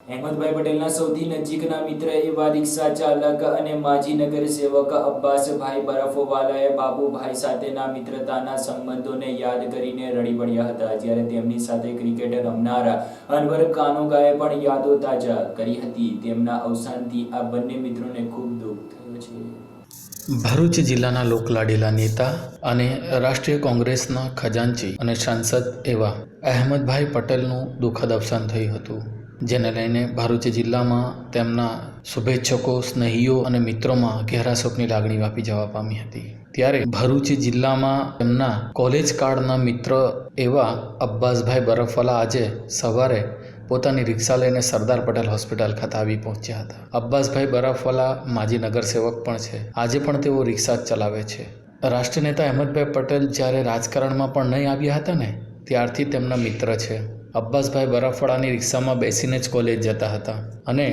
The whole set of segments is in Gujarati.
અહેમદભાઈ પટેલના સૌથી નજીકના મિત્ર એવા રિક્ષા ચાલક અને માજી નગર સેવક અબ્બાસભાઈ બરફવાલાએ બાબુભાઈ સાથેના મિત્રતાના સંબંધોને યાદ કરીને રડી પડ્યા હતા, જ્યારે તેમની સાથે ક્રિકેટ રમનાર અનવર કાનોગાએ પણ યાદો તાજા કરી હતી। તેમના અવસાનથી આ બંને મિત્રોને ખૂબ દુઃખ થયું છે। ભરૂચ જિલ્લાના લોકલાડીલા નેતા અને રાષ્ટ્રીય કોંગ્રેસના ખજાનચી અને સાંસદ એવા અહેમદભાઈ પટેલનું દુઃખદ અવસાન થયું હતું, જેને લઈને ભરૂચ જિલ્લામાં તેમના શુભેચ્છકો, સ્નેહીઓ અને મિત્રોમાં ઘેરા શોકની લાગણી વ્યાપી જવા પામી હતી। ત્યારે ભરૂચ જિલ્લામાં તેમના કોલેજ કાળના મિત્ર એવા અબ્બાસભાઈ બરફવાલા આજે સવારે પોતાની રિક્ષા લઈને સરદાર પટેલ હોસ્પિટલ ખાતે આવી પહોંચ્યા હતા। અબ્બાસભાઈ બરફવાલા માજી નગરસેવક પણ છે, આજે પણ તેઓ રિક્ષા જ ચલાવે છે। રાષ્ટ્રીય નેતા અહેમદભાઈ પટેલ જ્યારે રાજકારણમાં પણ નહીં આવ્યા હતા ને, ત્યારથી તેમના મિત્ર છે। અબ્બાસભાઈ બરફવાલાની રિક્ષામાં બેસીને જ કોલેજ જતા હતા અને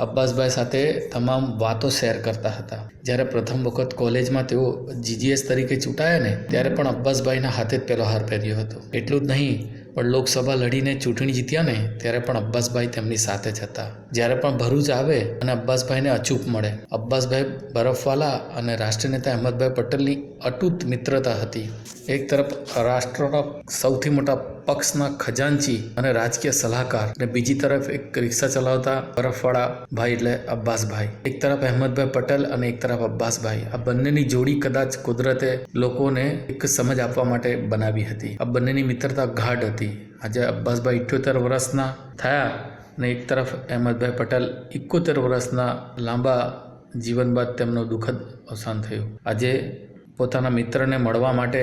અબ્બાસભાઈ સાથે તમામ વાતો શેર કરતા હતા। જ્યારે પ્રથમ વખત કોલેજમાં તેઓ જીજીએસ તરીકે ચૂંટાયા ને, ત્યારે પણ અબ્બાસભાઈના હાથે જ પહેલો હાર પહેર્યો હતો। એટલું જ નહીં, પણ લોકસભા લડીને ચૂંટણી જીત્યા ને, ત્યારે પણ અબ્બાસભાઈ તેમની સાથે જ હતા। જ્યારે પણ ભરૂચ આવે અને અબ્બાસભાઈને અચૂક મળે। અબ્બાસભાઈ બરફવાલા અને રાષ્ટ્રીય નેતા અહેમદભાઈ પટેલની અતૂટ મિત્રતા હતી। એક તરફ રાષ્ટ્રના સૌથી મોટા પક્ષના ખજાનચી અને રાજકીય સલાહકાર, અને બીજી તરફ એક રિક્ષા ચલાવતા બરફવાળા ભાઈ એટલે અબ્બાસભાઈ। એક તરફ અહેમદભાઈ પટેલ અને એક તરફ અબ્બાસભાઈ, આ બંનેની જોડી કદાચ કુદરતે લોકોને એક સમજ આપવા માટે બનાવી હતી। આ બંનેની મિત્રતા ગાઢ હતી। આજે અબ્બાસભાઈ 78 વર્ષના થયા અને એક તરફ અહેમદભાઈ પટેલ 71 વર્ષના લાંબા જીવન બાદ તેમનું દુઃખદ અવસાન થયું। આજે પોતાના મિત્રને મળવા માટે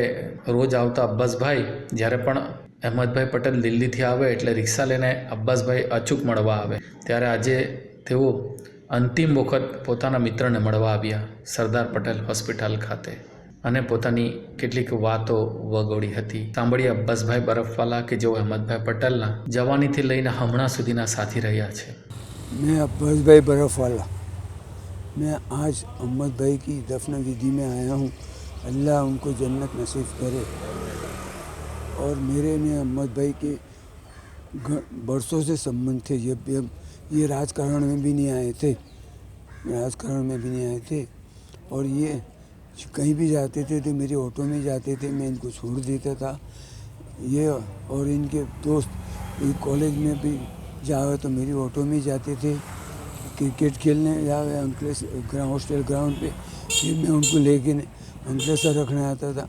રોજ આવતા અબ્બાસભાઈ જ્યારે પણ અહેમદભાઈ પટેલ દિલ્હીથી આવે એટલે રિક્ષા લઈને અબ્બાસભાઈ અચૂક મળવા આવે, ત્યારે આજે તેઓ અંતિમ વખત પોતાના મિત્રને મળવા આવ્યા સરદાર પટેલ હોસ્પિટલ ખાતે અને પોતાની કેટલીક વાતો વગોડી હતી। સાંભળીએ અબ્બાસભાઈ બરફવાલા કે જેઓ અહેમદભાઈ પટેલના જવાનીથી લઈને હમણાં સુધીના સાથી રહ્યા છે। मैं अब्बास भाई बरफवाला, मैं आज अहमद भाई की दफन विधि में आया हूँ। अल्लाह उनको जन्नत नसीब करे। और मेरे में अहमद भाई के बरसों से संबंध थे। जब ये राजकारण में भी नहीं आए थे, राजकारण में भी नहीं आए थे, और ये कहीं भी जाते थे तो मेरे ऑटो में जाते थे, मैं इनको छोड़ देता था। ये और इनके दोस्त कॉलेज में भी जाओ तो मेरी ऑटो में जाते थे। क्रिकेट खेलने जाओ अंकलेश्वर हॉस्टल ग्राउंड पे, फिर मैं उनको लेके अंकलेश्वर रखने आता था।